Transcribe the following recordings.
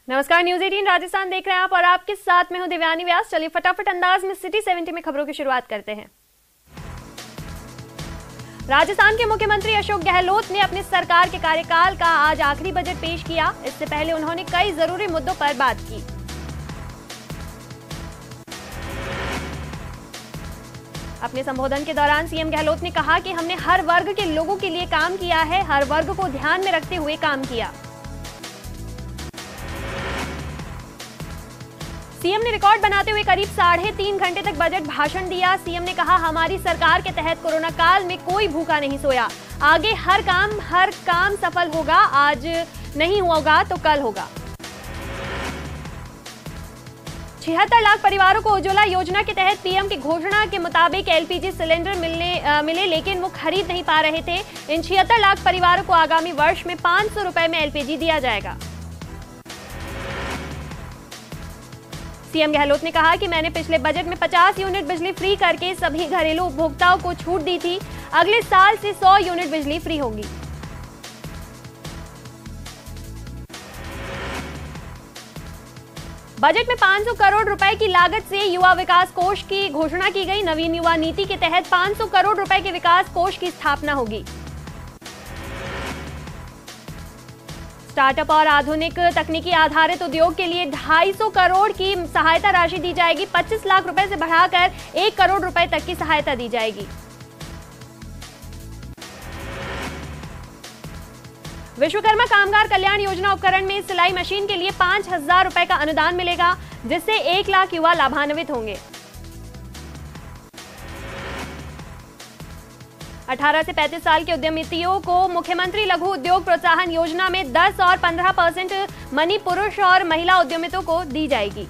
नमस्कार, न्यूज 18 राजस्थान देख रहे हैं आप और आपके साथ में हूं दिव्यानी व्यास। चलिए फटाफट अंदाज में सिटी 70 में खबरों की शुरुआत करते हैं। राजस्थान के मुख्यमंत्री अशोक गहलोत ने अपनी सरकार के कार्यकाल का आज आखिरी बजट पेश किया। इससे पहले उन्होंने कई जरूरी मुद्दों पर बात की। अपने संबोधन के दौरान सीएम गहलोत ने कहा कि हमने हर वर्ग के लोगों के लिए काम किया है, हर वर्ग को ध्यान में रखते हुए काम किया। सीएम ने रिकॉर्ड बनाते हुए करीब 3.5 घंटे तक बजट भाषण दिया। सीएम ने कहा, हमारी सरकार के तहत कोरोना काल में कोई भूखा नहीं सोया। आगे हर काम सफल होगा। आज नहीं होगा तो कल होगा। 76 लाख परिवारों को उज्ज्वला योजना के तहत पीएम की घोषणा के मुताबिक एलपीजी सिलेंडर मिले, लेकिन वो खरीद नहीं पा रहे थे। इन 76 लाख परिवारों को आगामी वर्ष में 500 रुपए में एलपीजी दिया जाएगा। सीएम गहलोत ने कहा कि मैंने पिछले बजट में 50 यूनिट बिजली फ्री करके सभी घरेलू उपभोक्ताओं को छूट दी थी। अगले साल से 100 यूनिट बिजली फ्री होगी। बजट में 500 करोड़ रुपए की लागत से युवा विकास कोष की घोषणा की गई। नवीन युवा नीति के तहत 500 करोड़ रुपए के विकास कोष की स्थापना होगी। स्टार्टअप और आधुनिक तकनीकी आधारित उद्योग के लिए 250 करोड़ की सहायता राशि दी जाएगी। 25 लाख रुपए से बढ़ाकर 1 करोड़ रुपए तक की सहायता दी जाएगी। विश्वकर्मा कामगार कल्याण योजना उपकरण में सिलाई मशीन के लिए 5,000 रुपए का अनुदान मिलेगा, जिससे 1 लाख युवा लाभान्वित होंगे। 18 से 35 साल के उद्यमियों को मुख्यमंत्री लघु उद्योग प्रोत्साहन योजना में 10 और 15% मनी पुरुष और महिला उद्यमियों को दी जाएगी।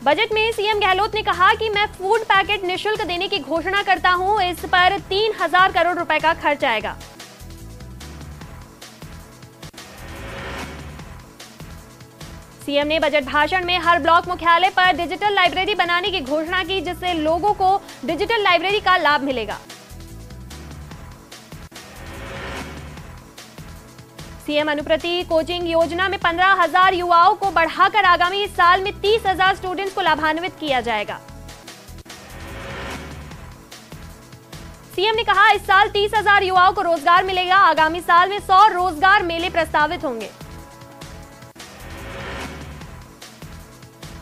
बजट में सीएम गहलोत ने कहा कि मैं फूड पैकेट निःशुल्क देने की घोषणा करता हूं। इस पर 3,000 करोड़ रुपए का खर्च आएगा। सीएम ने बजट भाषण में हर ब्लॉक मुख्यालय पर डिजिटल लाइब्रेरी बनाने की घोषणा की, जिससे लोगों को डिजिटल लाइब्रेरी का लाभ मिलेगा। सीएम अनुप्रति कोचिंग योजना में 15,000 युवाओं को बढ़ाकर आगामी साल में 30,000 स्टूडेंट्स को लाभान्वित किया जाएगा। सीएम ने कहा, इस साल 30,000 युवाओं को रोजगार मिलेगा। आगामी साल में 100 रोजगार मेले प्रस्तावित होंगे।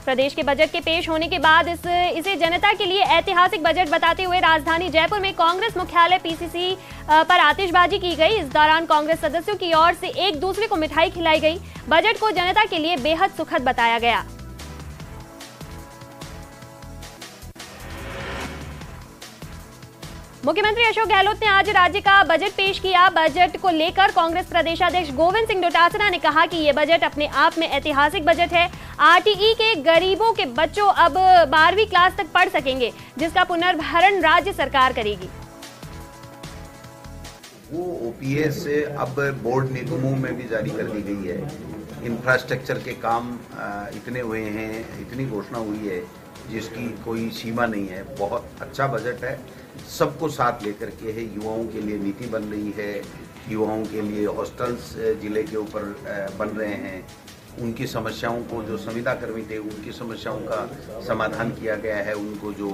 प्रदेश के बजट के पेश होने के बाद इसे जनता के लिए ऐतिहासिक बजट बताते हुए राजधानी जयपुर में कांग्रेस मुख्यालय पीसीसी पर आतिशबाजी की गई। इस दौरान कांग्रेस सदस्यों की ओर से एक दूसरे को मिठाई खिलाई गई। बजट को जनता के लिए बेहद सुखद बताया गया। मुख्यमंत्री अशोक गहलोत ने आज राज्य का बजट पेश किया। बजट को लेकर कांग्रेस प्रदेशाध्यक्ष गोविंद सिंह डोटासरा ने कहा कि यह बजट अपने आप में ऐतिहासिक बजट है। आरटीई के गरीबों के बच्चों अब 12वीं क्लास तक पढ़ सकेंगे, जिसका पुनर्भरण राज्य सरकार करेगी। वो ओपीएस से अब बोर्ड निगमों में भी जारी कर दी गई है। इंफ्रास्ट्रक्चर के काम इतने हुए हैं, इतनी घोषणा हुई है जिसकी कोई सीमा नहीं है। बहुत अच्छा बजट है, सबको साथ लेकर के है। युवाओं के लिए नीति बन रही है, युवाओं के लिए हॉस्टल्स जिले के ऊपर बन रहे हैं। उनकी समस्याओं को, जो संविदा कर्मी थे उनकी समस्याओं का समाधान किया गया है। उनको जो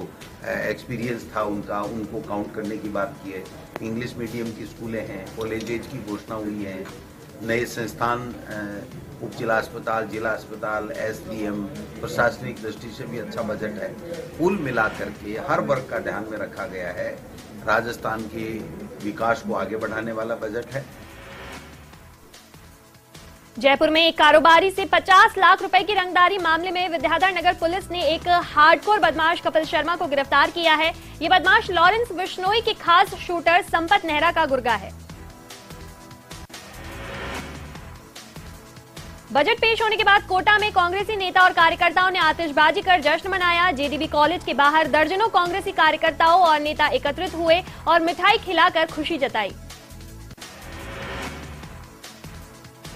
एक्सपीरियंस था उनको काउंट करने की बात की है। इंग्लिश मीडियम की स्कूलें हैं, कॉलेजेज की घोषणा हुई है। नए संस्थान, उप जिला अस्पताल, एसडीएम, प्रशासनिक दृष्टि से भी अच्छा बजट है। कुल मिलाकर के हर वर्ग का ध्यान में रखा गया है। राजस्थान के विकास को आगे बढ़ाने वाला बजट है। जयपुर में एक कारोबारी से 50 लाख रुपए की रंगदारी मामले में विद्याधर नगर पुलिस ने एक हार्डकोर बदमाश कपिल शर्मा को गिरफ्तार किया है। ये बदमाश लॉरेंस बिश्नोई के खास शूटर संपत नेहरा का गुर्गा है। बजट पेश होने के बाद कोटा में कांग्रेसी नेता और कार्यकर्ताओं ने आतिशबाजी कर जश्न मनाया। जेडीबी कॉलेज के बाहर दर्जनों कांग्रेसी कार्यकर्ताओं और नेता एकत्रित हुए और मिठाई खिलाकर खुशी जताई।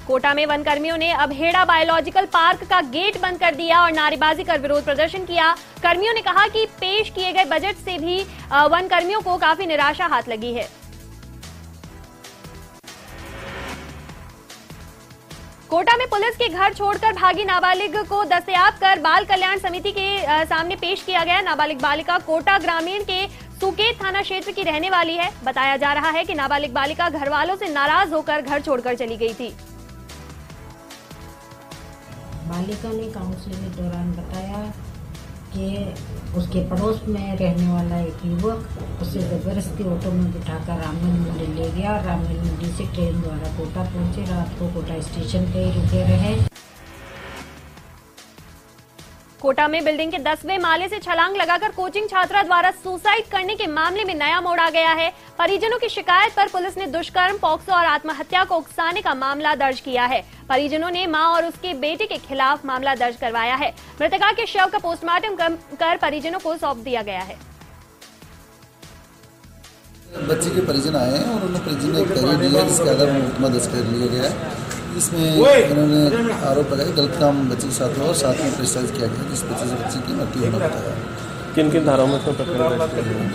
कोटा में वन कर्मियों ने अबहेड़ा बायोलॉजिकल पार्क का गेट बंद कर दिया और नारेबाजी कर विरोध प्रदर्शन किया। कर्मियों ने कहा कि पेश किए गए बजट से भी वन कर्मियों को काफी निराशा हाथ लगी है। कोटा में पुलिस के घर छोड़कर भागी नाबालिग को दस्तयाब कर बाल कल्याण समिति के सामने पेश किया गया। नाबालिग बालिका कोटा ग्रामीण के सुकेत थाना क्षेत्र की रहने वाली है। बताया जा रहा है कि नाबालिग बालिका घर वालों से नाराज होकर घर छोड़कर चली गई थी। बालिका ने काउंसलिंग के दौरान बताया कि उसके पड़ोस में रहने वाला एक युवक उसे जबरदस्ती ऑटो में बिठाकर रामगंज मंडी ले गया। रामगंज मंडी से ट्रेन द्वारा कोटा पहुंचे। रात को कोटा स्टेशन पे ही रुके रहे। कोटा में बिल्डिंग के 10वें माले से छलांग लगाकर कोचिंग छात्रा द्वारा सुसाइड करने के मामले में नया मोड़ आ गया है। परिजनों की शिकायत पर पुलिस ने दुष्कर्म, पॉक्सो और आत्महत्या को उकसाने का मामला दर्ज किया है। परिजनों ने मां और उसके बेटे के खिलाफ मामला दर्ज करवाया है। मृतका के शव का पोस्टमार्टम कर परिजनों को सौंप दिया गया है। बच्चे के परिजन आए हैं और उन्होंने परिजन ने एक डायरी दी है जिसके आधार पर मुकदमा दर्ज कर लिया गया है। इसमें उन्होंने आरोप लगाया गलत काम बच्चे के साथ हुआ और साथ में प्रेशराइज किया गया जिस वजह से बच्चे की मृत्यु होना बताया। किन किन धाराओं में इसमें प्रकरण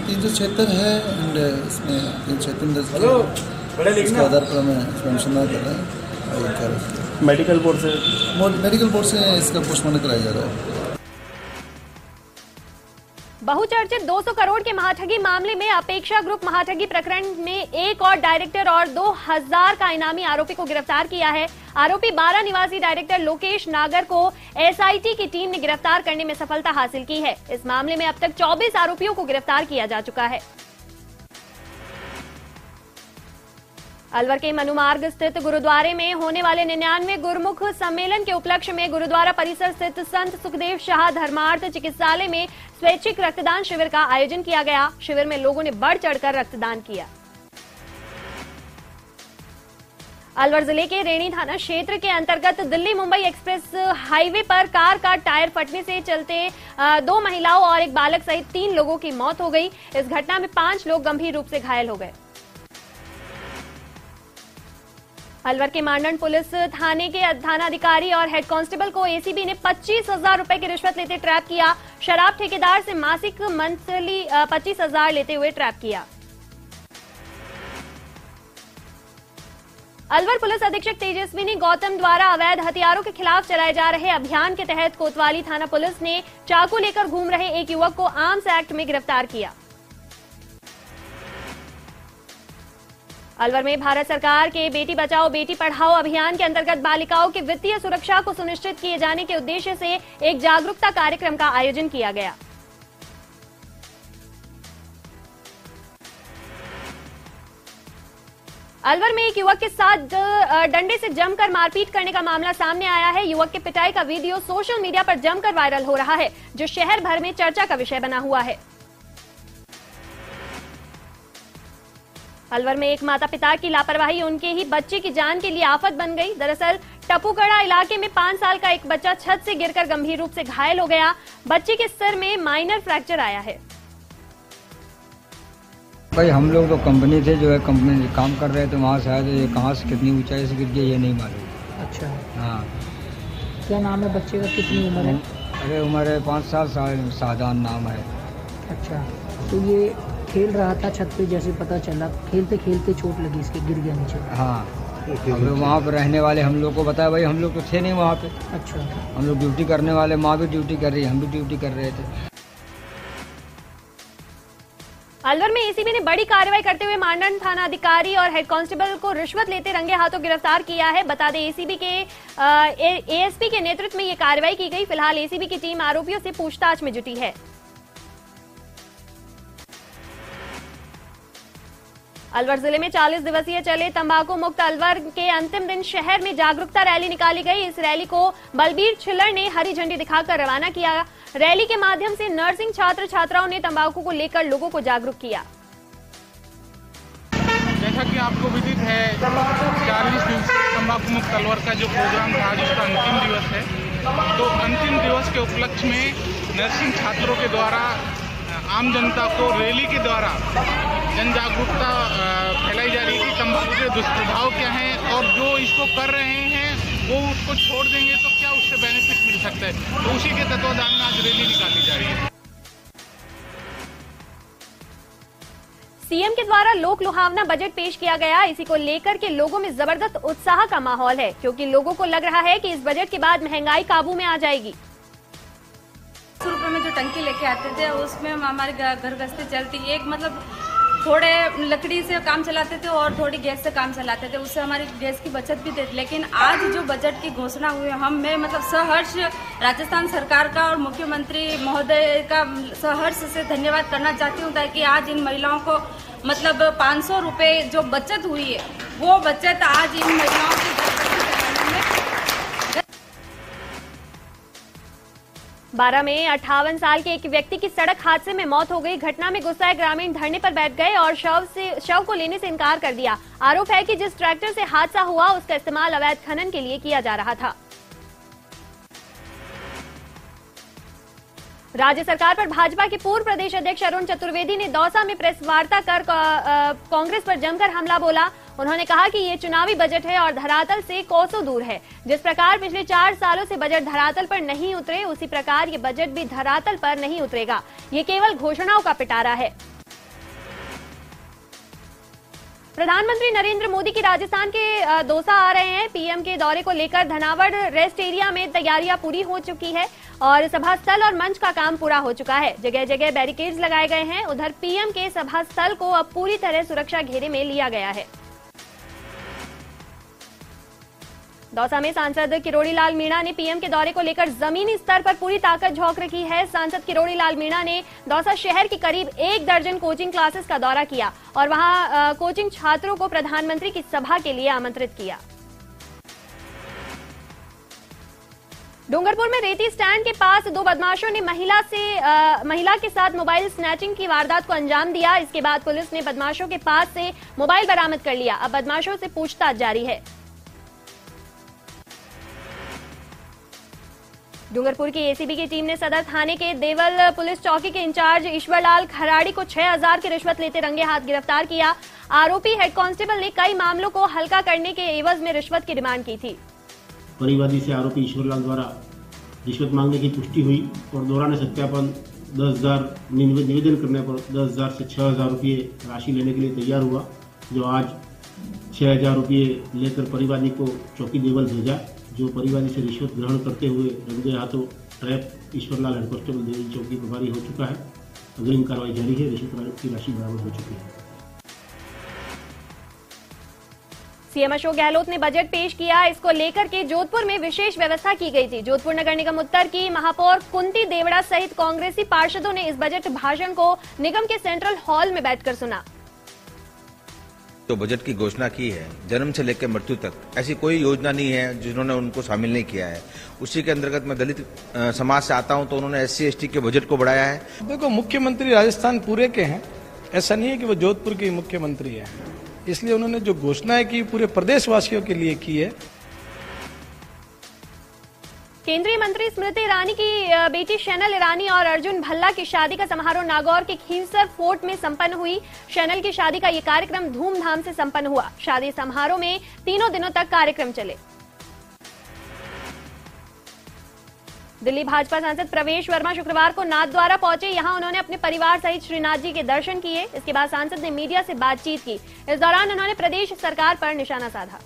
376 है एंड इसमें 376 दर्ज किया। इसके आधार पर हमें अनुसंधान कर रहे हैं। मेडिकल बोर्ड से इसका पोस्टमार्टम कराया जा रहा है। बहुचर्चित 200 करोड़ के महाठगी मामले में अपेक्षा ग्रुप महाठगी प्रकरण में एक और डायरेक्टर और 2000 का इनामी आरोपी को गिरफ्तार किया है। आरोपी 12 निवासी डायरेक्टर लोकेश नागर को एसआईटी की टीम ने गिरफ्तार करने में सफलता हासिल की है। इस मामले में अब तक 24 आरोपियों को गिरफ्तार किया जा चुका है। अलवर के मनुमार्ग स्थित गुरुद्वारे में होने वाले 99वें गुरमुख सम्मेलन के उपलक्ष्य में गुरुद्वारा परिसर स्थित संत सुखदेव शाह धर्मार्थ चिकित्सालय में स्वैच्छिक रक्तदान शिविर का आयोजन किया गया। शिविर में लोगों ने बढ़ चढ़कर रक्तदान किया। अलवर जिले के रेणी थाना क्षेत्र के अंतर्गत दिल्ली मुंबई एक्सप्रेस हाईवे पर कार का टायर फटने से चलते 2 महिलाओं और एक बालक सहित 3 लोगों की मौत हो गई। इस घटना में 5 लोग गंभीर रूप से घायल हो गए। अलवर के मांडन पुलिस थाने के थानाधिकारी और हेड कांस्टेबल को एसीबी ने 25,000 रुपए की रिश्वत लेते ट्रैप किया। शराब ठेकेदार से मासिक मंथली 25,000 लेते हुए ट्रैप किया। अलवर पुलिस अधीक्षक तेजस्विनी गौतम द्वारा अवैध हथियारों के खिलाफ चलाए जा रहे अभियान के तहत कोतवाली थाना पुलिस ने चाकू लेकर घूम रहे एक युवक को आर्म्स एक्ट में गिरफ्तार किया। अलवर में भारत सरकार के बेटी बचाओ बेटी पढ़ाओ अभियान के अंतर्गत बालिकाओं की वित्तीय सुरक्षा को सुनिश्चित किए जाने के उद्देश्य से एक जागरूकता कार्यक्रम का आयोजन किया गया। अलवर में एक युवक के साथ डंडे से जमकर मारपीट करने का मामला सामने आया है। युवक के पिटाई का वीडियो सोशल मीडिया पर जमकर वायरल हो रहा है, जो शहर भर में चर्चा का विषय बना हुआ है। अलवर में एक माता पिता की लापरवाही उनके ही बच्चे की जान के लिए आफत बन गई। दरअसल टपूकड़ा इलाके में 5 साल का एक बच्चा छत से गिरकर गंभीर रूप से घायल हो गया। बच्चे के सिर में माइनर फ्रैक्चर आया है। भाई हम लोग तो कंपनी थे, जो है कंपनी में काम कर रहे थे, वहाँ से आए थे। ये कहाँ से कितनी ऊंचाई से गिर गया ये नहीं मालूम। अच्छा, हाँ। क्या नाम है बच्चे का, कितनी उम्र है? अरे उम्र है 5 साल, शाहजहान नाम है। अच्छा, तो ये खेल रहा था छत पे, जैसे पता चला खेलते खेलते चोट लगी, इसके गिर गया नीचे। हाँ, हम लोग वहाँ पर रहने वाले हम लोग को बताया, भाई हम लोग तो थे नहीं वहाँ पे। अच्छा, हम लोग ड्यूटी करने वाले, माँ भी ड्यूटी कर रही है, हम भी ड्यूटी कर रहे थे। अलवर में एसीबी ने बड़ी कार्रवाई करते हुए मांडन थाना अधिकारी और हेड कांस्टेबल को रिश्वत लेते रंगे हाथों गिरफ्तार किया है। बता दें एसीबी के एएसपी के नेतृत्व में ये कार्रवाई की गई। फिलहाल एसीबी की टीम आरोपियों से पूछताछ में जुटी है। अलवर जिले में 40 दिवसीय चले तंबाकू मुक्त अलवर के अंतिम दिन शहर में जागरूकता रैली निकाली गई। इस रैली को बलबीर छिल्लर ने हरी झंडी दिखाकर रवाना किया। रैली के माध्यम से नर्सिंग छात्र छात्राओं ने तंबाकू को लेकर लोगों को जागरूक किया। जैसा कि आपको विदित है, 40 दिवसीय तंबाकू मुक्त अलवर का जो प्रोग्राम था, जिसका अंतिम दिवस है, तो अंतिम दिवस के उपलक्ष्य में नर्सिंग छात्रों के द्वारा आम जनता को रैली के द्वारा जन जागरूकता फैलाई जा रही है कि तंबाकू के दुष्प्रभाव क्या हैं और जो इसको कर रहे हैं वो उसको छोड़ देंगे तो क्या उससे बेनिफिट मिल सकता है। तो उसी के तत्वाधान में आज रैली निकाली जा रही है। सीएम के द्वारा लोक लुभावना बजट पेश किया गया। इसी को लेकर के लोगों में जबरदस्त उत्साह का माहौल है, क्योंकि लोगों को लग रहा है कि इस बजट के बाद महंगाई काबू में आ जाएगी। 100 रुपए में जो टंकी लेके आते थे उसमें हमारे घर गृहस्थी चलती, एक मतलब थोड़े लकड़ी से काम चलाते थे और थोड़ी गैस से काम चलाते थे, उससे हमारी गैस की बचत भी थी। लेकिन आज जो बजट की घोषणा हुई, मैं मतलब सहर्ष राजस्थान सरकार का और मुख्यमंत्री महोदय का सहर्ष से धन्यवाद करना चाहती हूँ, ताकि आज इन महिलाओं को मतलब 500 रुपए जो बचत हुई है, वो बचत आज इन महिलाओं की 12 में 58 साल के एक व्यक्ति की सड़क हादसे में मौत हो गई। घटना में गुस्साए ग्रामीण धरने पर बैठ गए और शव को लेने से इनकार कर दिया। आरोप है कि जिस ट्रैक्टर से हादसा हुआ उसका इस्तेमाल अवैध खनन के लिए किया जा रहा था। राज्य सरकार पर भाजपा के पूर्व प्रदेश अध्यक्ष अरुण चतुर्वेदी ने दौसा में प्रेस वार्ता कर कांग्रेस पर जमकर हमला बोला। उन्होंने कहा कि ये चुनावी बजट है और धरातल से कोसों दूर है। जिस प्रकार पिछले 4 सालों से बजट धरातल पर नहीं उतरे, उसी प्रकार ये बजट भी धरातल पर नहीं उतरेगा। ये केवल घोषणाओं का पिटारा है। प्रधानमंत्री नरेंद्र मोदी की राजस्थान के दौसा आ रहे हैं। पीएम के दौरे को लेकर धनावड़ रेस्ट एरिया में तैयारियां पूरी हो चुकी है और सभा स्थल और मंच का काम पूरा हो चुका है। जगह जगह बैरिकेड्स लगाए गए हैं। उधर पीएम के सभा स्थल को अब पूरी तरह सुरक्षा घेरे में लिया गया है। दौसा में सांसद किरोड़ी लाल मीणा ने पीएम के दौरे को लेकर जमीनी स्तर पर पूरी ताकत झोंक रखी है। सांसद किरोड़ी लाल मीणा ने दौसा शहर की करीब 1 दर्जन कोचिंग क्लासेस का दौरा किया और वहां कोचिंग छात्रों को प्रधानमंत्री की सभा के लिए आमंत्रित किया। डूंगरपुर में रेती स्टैंड के पास 2 बदमाशों ने महिला के साथ मोबाइल स्नैचिंग की वारदात को अंजाम दिया। इसके बाद पुलिस ने बदमाशों के पास से मोबाइल बरामद कर लिया। अब बदमाशों से पूछताछ जारी है। डूंगरपुर की एसीबी की टीम ने सदर थाने के देवल पुलिस चौकी के इंचार्ज ईश्वरलाल खराड़ी को 6000 की रिश्वत लेते रंगे हाथ गिरफ्तार किया। आरोपी हेड कांस्टेबल ने कई मामलों को हल्का करने के एवज में रिश्वत की डिमांड की थी। परिवादी से आरोपी ईश्वरलाल द्वारा रिश्वत मांगने की पुष्टि हुई और दौरान सत्यापन 10,000 निवेदन करने पर 10,000 से 6,000 रुपये राशि लेने के लिए तैयार हुआ, जो आज 6,000 रुपये लेकर परिवादी को चौकी देवल भेजा, जो परिवादी से रिश्वत ग्रहण करते हुए रंगे हाथों ट्रैप ईश्वरलाल हेड कांस्टेबल देवल चौकी प्रभारी हो चुका है। अग्रिम कार्रवाई जारी है। रिश्वत की राशि बरामद हो चुकी है। सीएम अशोक गहलोत ने बजट पेश किया। इसको लेकर के जोधपुर में विशेष व्यवस्था की गई थी। जोधपुर नगर निगम उत्तर की महापौर कुंती देवड़ा सहित कांग्रेसी पार्षदों ने इस बजट भाषण को निगम के सेंट्रल हॉल में बैठकर सुना। तो बजट की घोषणा की है, जन्म से लेकर मृत्यु तक ऐसी कोई योजना नहीं है जिन्होंने उनको शामिल नहीं किया है। उसी के अंतर्गत मैं दलित समाज से आता हूं, तो उन्होंने SC/ST के बजट को बढ़ाया है। देखो, मुख्यमंत्री राजस्थान पूरे के हैं, ऐसा नहीं है कि वो जोधपुर के मुख्यमंत्री है, इसलिए उन्होंने जो घोषणाएं की पूरे प्रदेशवासियों के लिए की है। केंद्रीय मंत्री स्मृति ईरानी की बेटी शैनल ईरानी और अर्जुन भल्ला की शादी का समारोह नागौर के खींवसर फोर्ट में संपन्न हुई। शैनल की शादी का ये कार्यक्रम धूमधाम से संपन्न हुआ। शादी समारोह में 3 दिनों तक कार्यक्रम चले। दिल्ली भाजपा सांसद प्रवेश वर्मा शुक्रवार को नाथद्वारा पहुंचे। यहां उन्होंने अपने परिवार सहित श्रीनाथ जी के दर्शन किए। इसके बाद सांसद ने मीडिया से बातचीत की। इस दौरान उन्होंने प्रदेश सरकार पर निशाना साधा।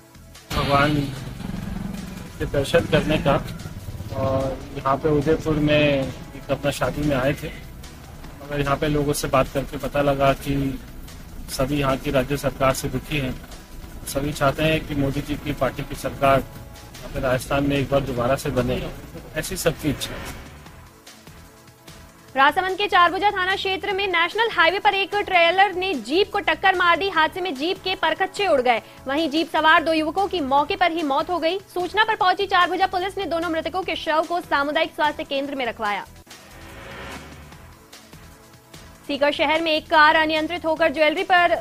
भगवान के दर्शन करने का और यहाँ पे उदयपुर में एक अपना शादी में आए थे, मगर यहाँ पे लोगों से बात करके पता लगा कि सभी यहाँ की राज्य सरकार से दुखी हैं। सभी चाहते हैं कि मोदी जी की पार्टी की सरकार यहाँ पे राजस्थान में एक बार दोबारा से बने, ऐसी सबकी इच्छा है। राजसमंद के चारभुजा थाना क्षेत्र में नेशनल हाईवे पर एक ट्रेलर ने जीप को टक्कर मार दी। हादसे में जीप के परखच्चे उड़ गए। वहीं जीप सवार 2 युवकों की मौके पर ही मौत हो गई। सूचना पर पहुंची चारभुजा पुलिस ने दोनों मृतकों के शव को सामुदायिक स्वास्थ्य केंद्र में रखवाया। सीकर शहर में एक कार अनियंत्रित होकर ज्वेलरी पर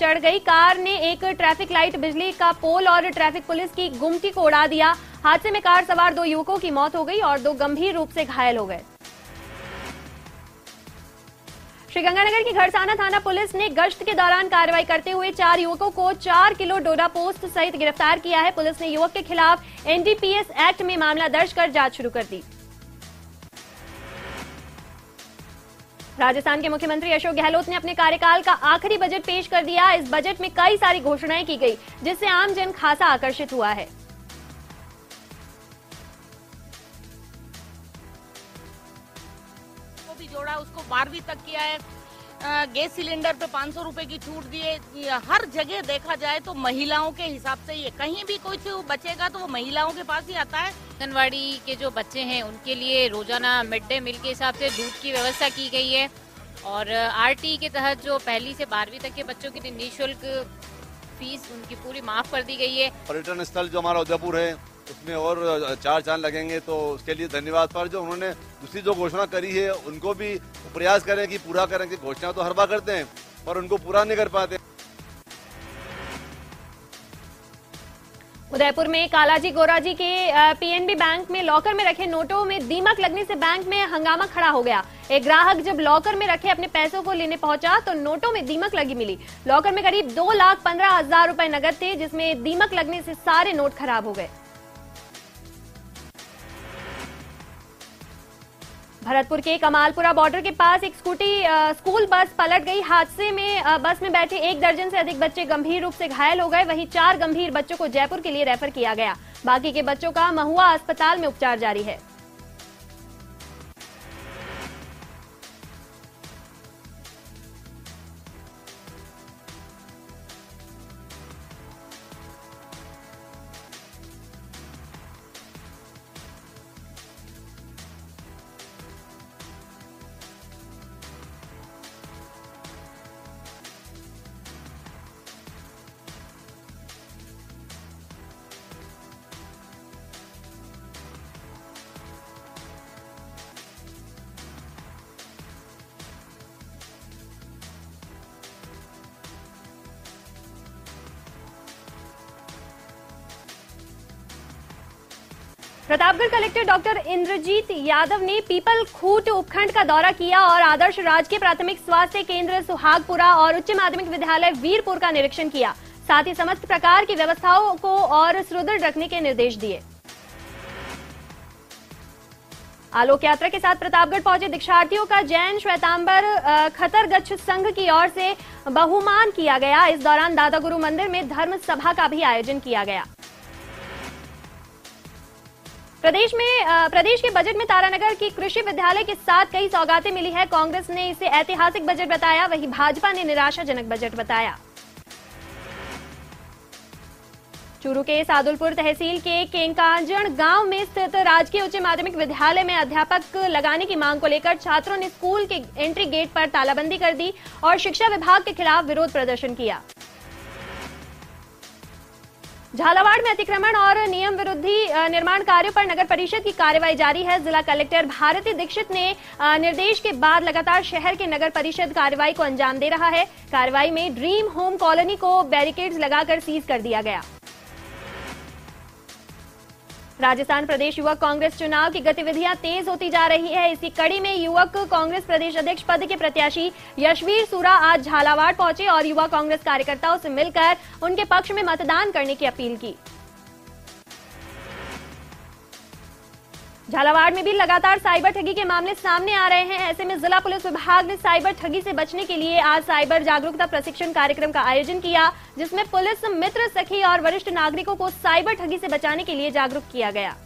चढ़ गई। कार ने एक ट्रैफिक लाइट, बिजली का पोल और ट्रैफिक पुलिस की गुमटी को उड़ा दिया। हादसे में कार सवार 2 युवकों की मौत हो गई और 2 गंभीर रूप से घायल हो गए। श्रीगंगानगर की घड़साना थाना पुलिस ने गश्त के दौरान कार्रवाई करते हुए 4 युवकों को 4 किलो डोडा पोस्ट सहित गिरफ्तार किया है। पुलिस ने युवक के खिलाफ NDPS एक्ट में मामला दर्ज कर जांच शुरू कर दी। राजस्थान के मुख्यमंत्री अशोक गहलोत ने अपने कार्यकाल का आखिरी बजट पेश कर दिया। इस बजट में कई सारी घोषणाएं की गई, जिससे आम जन खासा आकर्षित हुआ है। को भी जोड़ा, उसको 12वीं तक किया है। गैस सिलेंडर पे 500 रुपए की छूट दिए। हर जगह देखा जाए तो महिलाओं के हिसाब से ये कहीं भी कुछ बचेगा तो वो महिलाओं के पास ही आता है। आंगनवाड़ी के जो बच्चे हैं उनके लिए रोजाना मिड डे मील के हिसाब से दूध की व्यवस्था की गई है और आरटी के तहत जो 1ली से 12वीं तक के बच्चों की निःशुल्क फीस उनकी पूरी माफ कर दी गई है। पर्यटन स्थल जो हमारा उदयपुर है उसमें और 4 चांद लगेंगे, तो उसके लिए धन्यवाद। पर जो उन्होंने दूसरी जो घोषणा करी है उनको भी प्रयास करें कि पूरा करें, कि घोषणा तो हर बार करते हैं पर उनको पूरा नहीं कर पाते। उदयपुर में कालाजी गोराजी के पीएनबी बैंक में लॉकर में रखे नोटों में दीमक लगने से बैंक में हंगामा खड़ा हो गया। एक ग्राहक जब लॉकर में रखे अपने पैसों को लेने पहुंचा तो नोटों में दीमक लगी मिली। लॉकर में करीब 2,15,000 रुपए नकद थे, जिसमें दीमक लगने से सारे नोट खराब हो गए। भरतपुर के कमालपुरा बॉर्डर के पास एक स्कूल बस पलट गई। हादसे में बस में बैठे 1 दर्जन से अधिक बच्चे गंभीर रूप से घायल हो गए। वहीं 4 गंभीर बच्चों को जयपुर के लिए रेफर किया गया। बाकी के बच्चों का महुआ अस्पताल में उपचार जारी है। प्रतापगढ़ कलेक्टर डॉक्टर इंद्रजीत यादव ने पीपल खूट उपखंड का दौरा किया और आदर्श राजकीय प्राथमिक स्वास्थ्य केंद्र सुहागपुरा और उच्च माध्यमिक विद्यालय वीरपुर का निरीक्षण किया। साथ ही समस्त प्रकार की व्यवस्थाओं को और सुदृढ़ रखने के निर्देश दिए। आलोक यात्रा के साथ प्रतापगढ़ पहुंचे दीक्षार्थियों का जैन श्वेतांबर खतरगच्छ संघ की ओर से बहुमान किया गया। इस दौरान दादा गुरु मंदिर में धर्म सभा का भी आयोजन किया गया। प्रदेश के बजट में तारानगर की कृषि विद्यालय के साथ कई सौगातें मिली है। कांग्रेस ने इसे ऐतिहासिक बजट बताया, वहीं भाजपा ने निराशाजनक बजट बताया। चूरू के सादुलपुर तहसील के केंकाजन गांव में स्थित राजकीय उच्च माध्यमिक विद्यालय में अध्यापक लगाने की मांग को लेकर छात्रों ने स्कूल के एंट्री गेट पर तालाबंदी कर दी और शिक्षा विभाग के खिलाफ विरोध प्रदर्शन किया। झालावाड़ में अतिक्रमण और नियम विरोधी निर्माण कार्यों पर नगर परिषद की कार्रवाई जारी है। जिला कलेक्टर भारती दीक्षित ने निर्देश के बाद लगातार शहर के नगर परिषद कार्रवाई को अंजाम दे रहा है। कार्रवाई में ड्रीम होम कॉलोनी को बैरिकेड्स लगाकर सीज कर दिया गया। राजस्थान प्रदेश युवक कांग्रेस चुनाव की गतिविधियां तेज होती जा रही है। इसी कड़ी में युवक कांग्रेस प्रदेश अध्यक्ष पद के प्रत्याशी यशवीर सूरा आज झालावाड़ पहुंचे और युवा कांग्रेस कार्यकर्ताओं से मिलकर उनके पक्ष में मतदान करने की अपील की। झालावाड़ में भी लगातार साइबर ठगी के मामले सामने आ रहे हैं। ऐसे में जिला पुलिस विभाग ने साइबर ठगी से बचने के लिए आज साइबर जागरूकता प्रशिक्षण कार्यक्रम का आयोजन किया, जिसमें पुलिस मित्र सखी और वरिष्ठ नागरिकों को साइबर ठगी से बचाने के लिए जागरूक किया गया।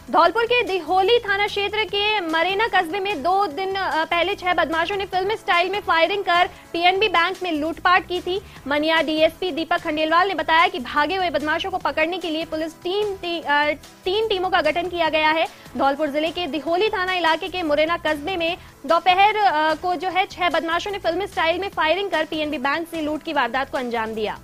धौलपुर के दिहोली थाना क्षेत्र के मरेना कस्बे में 2 दिन पहले 6 बदमाशों ने फिल्मी स्टाइल में फायरिंग कर पीएनबी बैंक में लूटपाट की थी। मनिया डीएसपी दीपक खंडेलवाल ने बताया कि भागे हुए बदमाशों को पकड़ने के लिए पुलिस तीन टीमों का गठन किया गया है। धौलपुर जिले के दिहोली थाना इलाके के मुरैना कस्बे में दोपहर को 6 बदमाशों ने फिल्मी स्टाइल में फायरिंग कर पीएनबी बैंक से लूट की वारदात को अंजाम दिया।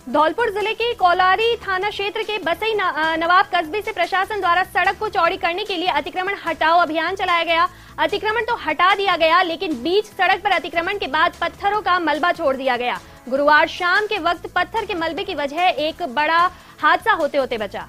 धौलपुर जिले के कोलारी थाना क्षेत्र के बसई नवाब कस्बे से प्रशासन द्वारा सड़क को चौड़ी करने के लिए अतिक्रमण हटाओ अभियान चलाया गया। अतिक्रमण तो हटा दिया गया, लेकिन बीच सड़क पर अतिक्रमण के बाद पत्थरों का मलबा छोड़ दिया गया। गुरुवार शाम के वक्त पत्थर के मलबे की वजह एक बड़ा हादसा होते होते बचा।